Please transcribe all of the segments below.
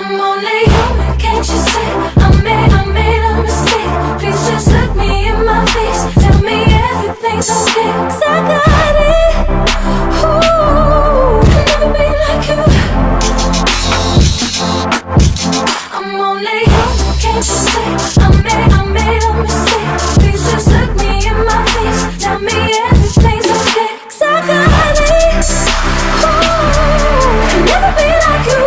I'm only human, can't you see? I made a mistake. Please just look me in my face. Tell me everything's okay, 'cause I got it. Ooh, I'll never be like you. I'm only human, can't you see? I made a mistake. Please just look me in my face. Tell me everything's okay, 'cause I got it. Ooh, I'll never be like you.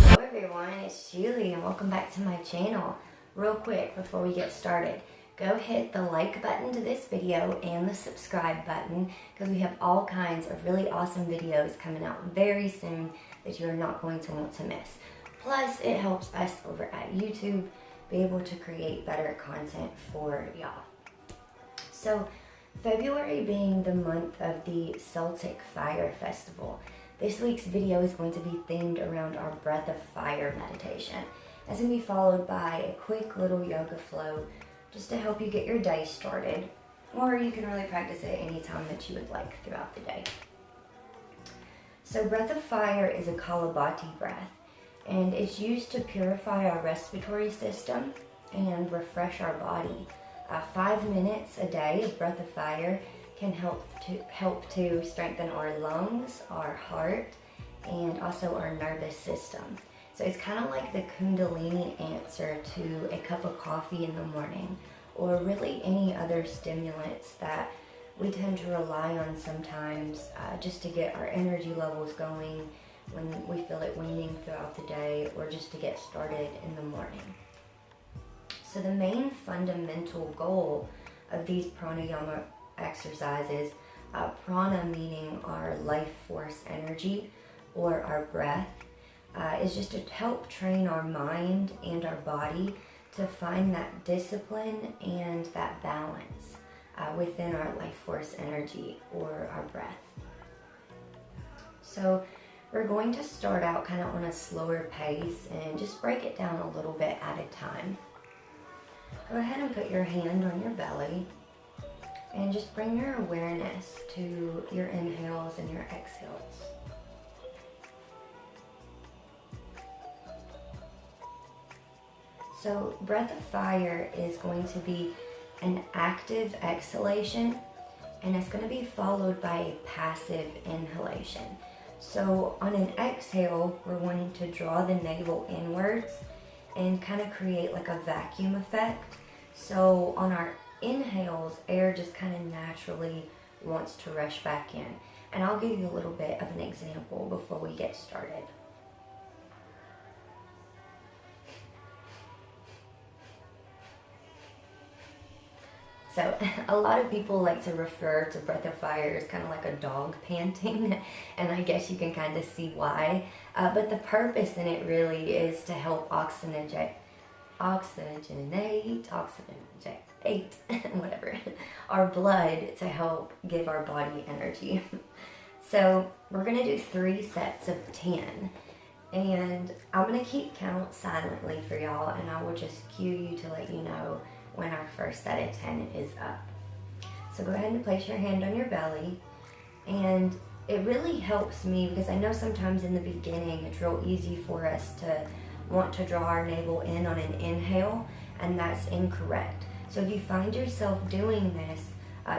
Hello everyone, it's Julie and welcome back to my channel. Real quick before we get started, go hit the like button to this video and the subscribe button because we have all kinds of really awesome videos coming out very soon that you are not going to want to miss. Plus, it helps us over at YouTube be able to create better content for y'all. So, February being the month of the Celtic Fire Festival, this week's video is going to be themed around our Breath of Fire meditation. It's going to be followed by a quick little yoga flow just to help you get your day started, or you can really practice it anytime that you would like throughout the day. So Breath of Fire is a Kalabati breath, and it's used to purify our respiratory system and refresh our body. 5 minutes a day of Breath of Fire can help to strengthen our lungs, our heart, and also our nervous system. So it's kind of like the Kundalini answer to a cup of coffee in the morning, or really any other stimulants that we tend to rely on sometimes just to get our energy levels going when we feel it waning throughout the day, or just to get started in the morning. So the main fundamental goal of these pranayama exercises, prana meaning our life force energy or our breath, is just to help train our mind and our body to find that discipline and that balance within our life force energy or our breath. So we're going to start out kind of on a slower pace and just break it down a little bit at a time. Go ahead and put your hand on your belly and just bring your awareness to your inhales and your exhales. So Breath of Fire is going to be an active exhalation, and it's going to be followed by a passive inhalation. So on an exhale, we're wanting to draw the navel inwards and kind of create like a vacuum effect. So on our inhales, air just kind of naturally wants to rush back in. And I'll give you a little bit of an example before we get started. So a lot of people like to refer to Breath of Fire as kind of like a dog panting, and I guess you can kind of see why. But the purpose in it really is to help oxygenate, whatever, our blood to help give our body energy. So we're going to do 3 sets of 10. And I'm going to keep count silently for y'all, and I will just cue you to let you know when our first set of 10 is up. So go ahead and place your hand on your belly, and it really helps me because I know sometimes in the beginning it's real easy for us to want to draw our navel in on an inhale, and that's incorrect. So if you find yourself doing this,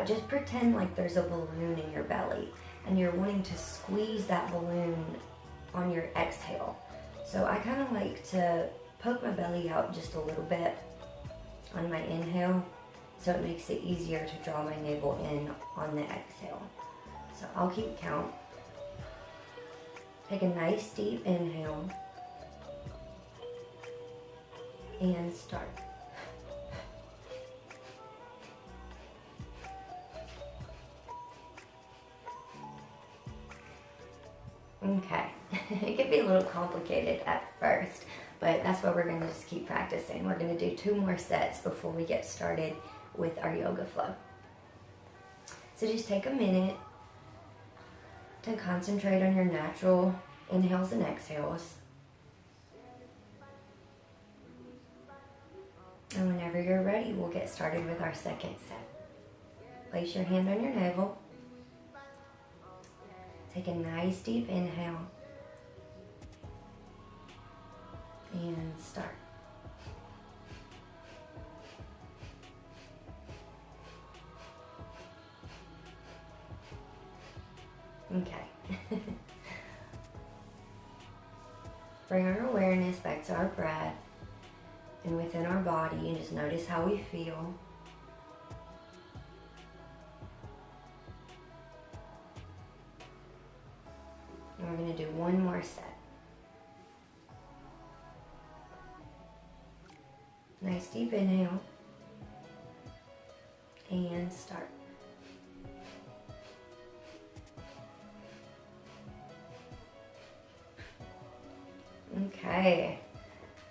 just pretend like there's a balloon in your belly and you're wanting to squeeze that balloon on your exhale. So I kind of like to poke my belly out just a little bit on my inhale, so it makes it easier to draw my navel in on the exhale. So I'll keep count. Take a nice deep inhale and start. Okay, it can be a little complicated at first, but that's why we're going to just keep practicing. We're going to do 2 more sets before we get started with our yoga flow. So just take a minute to concentrate on your natural inhales and exhales. And whenever you're ready, we'll get started with our second set. Place your hand on your navel. Take a nice deep inhale. and start. Okay. Bring our awareness back to our breath and within our body, and just notice how we feel. And we're going to do one more set. Nice deep inhale and start. Okay,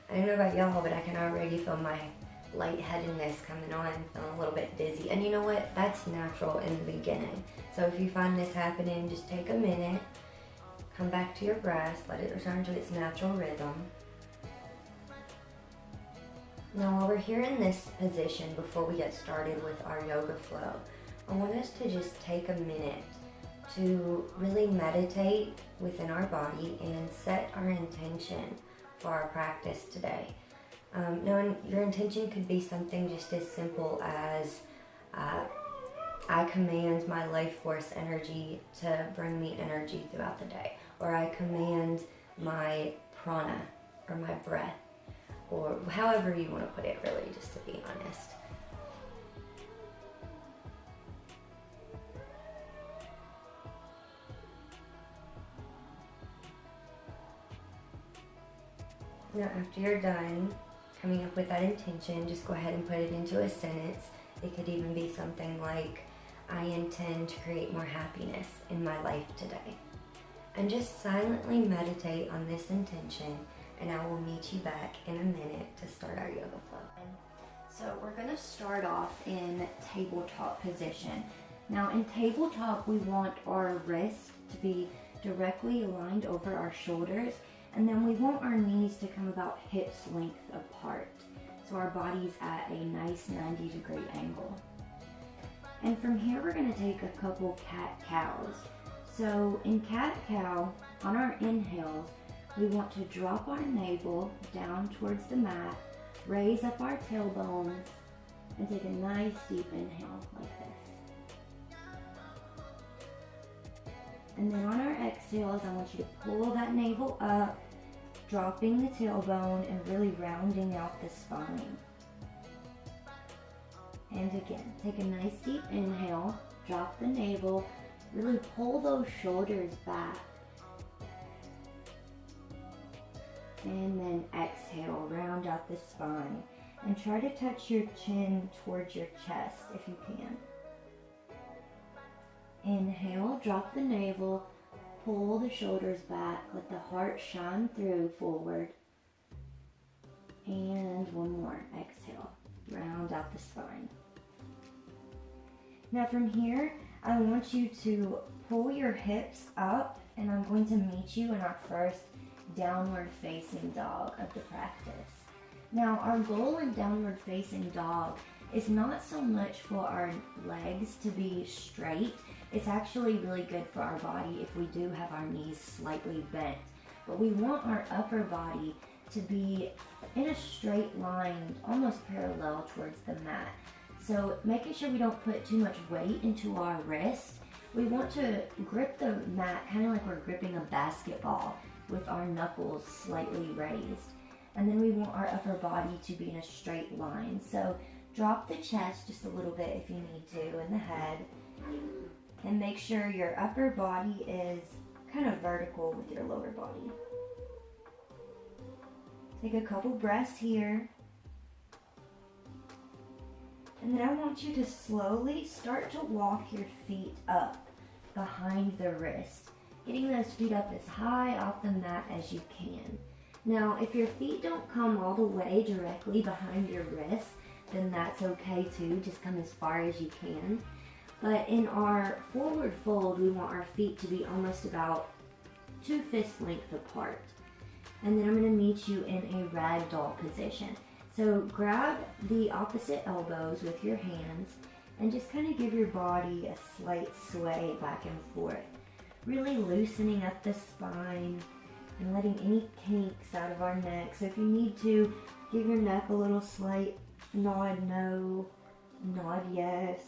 I don't know about y'all, but I can already feel my lightheadedness coming on, feeling a little bit dizzy. And you know what? That's natural in the beginning. So if you find this happening, just take a minute, come back to your breath, let it return to its natural rhythm. Now while we're here in this position, before we get started with our yoga flow, I want us to just take a minute to really meditate within our body and set our intention for our practice today. Now your intention could be something just as simple as I command my life force energy to bring me energy throughout the day, or I command my prana or my breath, or however you want to put it, really, just to be honest. Now after you're done coming up with that intention, just go ahead and put it into a sentence. It could even be something like, I intend to create more happiness in my life today. And just silently meditate on this intention, and I will meet you back in a minute to start our yoga flow. So we're going to start off in tabletop position. Now in tabletop, we want our wrists to be directly aligned over our shoulders, and then we want our knees to come about hips length apart. So our body's at a nice 90-degree angle. And from here, we're going to take a couple cat-cows. So in cat-cow, on our inhales, we want to drop our navel down towards the mat, raise up our tailbones, and take a nice deep inhale like this. And then on our exhales, I want you to pull that navel up, dropping the tailbone and really rounding out the spine. And again, take a nice deep inhale, drop the navel, really pull those shoulders back. And then exhale, round out the spine. And try to touch your chin towards your chest if you can. Inhale, drop the navel, pull the shoulders back, let the heart shine through forward. And one more, exhale, round out the spine. Now from here, I want you to pull your hips up, and I'm going to meet you in our first downward facing dog of the practice. Now our goal in downward facing dog is not so much for our legs to be straight. It's actually really good for our body if we do have our knees slightly bent. But we want our upper body to be in a straight line, almost parallel towards the mat. So making sure we don't put too much weight into our wrist. We want to grip the mat kind of like we're gripping a basketball with our knuckles slightly raised. And then we want our upper body to be in a straight line. So drop the chest just a little bit if you need to, and the head. And make sure your upper body is kind of vertical with your lower body. Take a couple breaths here. And then I want you to slowly start to walk your feet up behind the wrist, getting those feet up as high off the mat as you can. Now, if your feet don't come all the way directly behind your wrist, then that's okay too. Just come as far as you can. But in our forward fold, we want our feet to be almost about 2 fist length apart. And then I'm going to meet you in a ragdoll position. So grab the opposite elbows with your hands and just kind of give your body a slight sway back and forth. Really loosening up the spine and letting any kinks out of our neck. So if you need to, give your neck a little slight nod no, nod yes.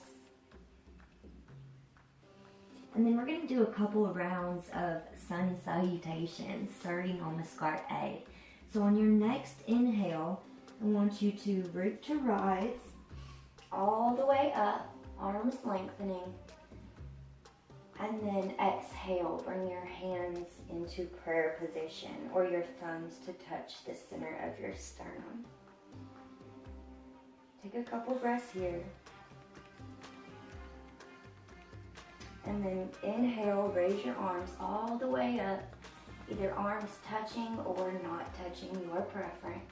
And then we're going to do a couple of rounds of sun salutations starting on the Scar A. So on your next inhale, I want you to root to rise all the way up, arms lengthening. And then exhale, bring your hands into prayer position or your thumbs to touch the center of your sternum. Take a couple breaths here. And then inhale, raise your arms all the way up, either arms touching or not touching, your preference.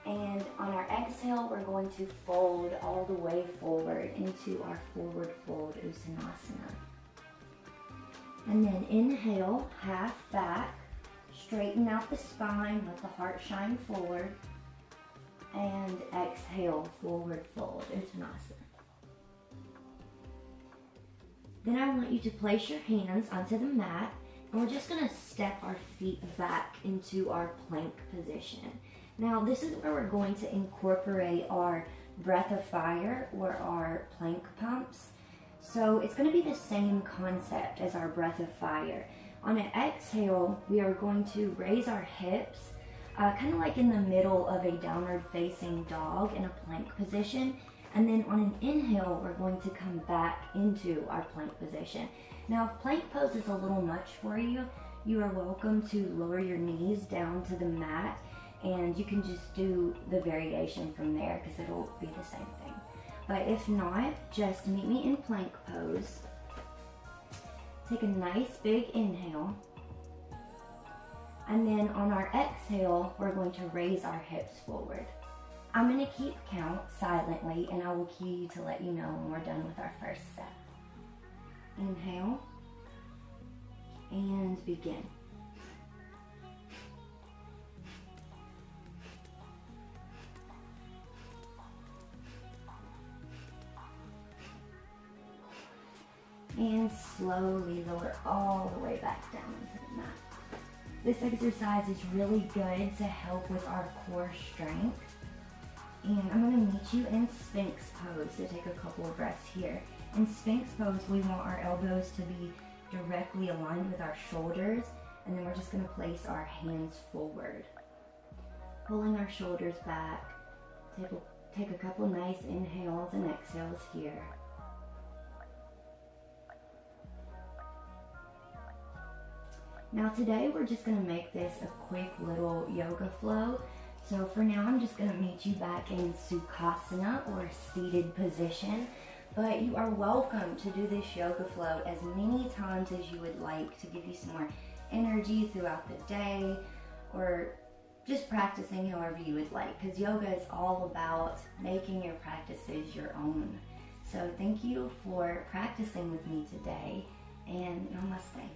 And on our exhale, we're going to fold all the way forward into our forward fold Uttanasana. And then inhale, half back, straighten out the spine, let the heart shine forward. And exhale, forward fold Uttanasana. Then I want you to place your hands onto the mat, and we're just going to step our feet back into our plank position. Now this is where we're going to incorporate our breath of fire or our plank pumps. So it's going to be the same concept as our breath of fire. On an exhale, we are going to raise our hips, kind of like in the middle of a downward facing dog in a plank position. And then on an inhale, we're going to come back into our plank position. Now if plank pose is a little much for you, you are welcome to lower your knees down to the mat, and you can just do the variation from there because it'll be the same thing. But if not, just meet me in plank pose. Take a nice big inhale. And then on our exhale, we're going to raise our hips forward. I'm going to keep count silently, and I will cue you to let you know when we're done with our first step. Inhale. And begin. And slowly lower all the way back down into the mat. This exercise is really good to help with our core strength. And I'm going to meet you in Sphinx pose, so take a couple of breaths here. In Sphinx pose, we want our elbows to be directly aligned with our shoulders, and then we're just going to place our hands forward. Pulling our shoulders back. Take a couple nice inhales and exhales here. Now today we're just going to make this a quick little yoga flow. So for now I'm just going to meet you back in Sukhasana or seated position. But you are welcome to do this yoga flow as many times as you would like to give you some more energy throughout the day, or just practicing however you would like, because yoga is all about making your practices your own. So thank you for practicing with me today, and namaste.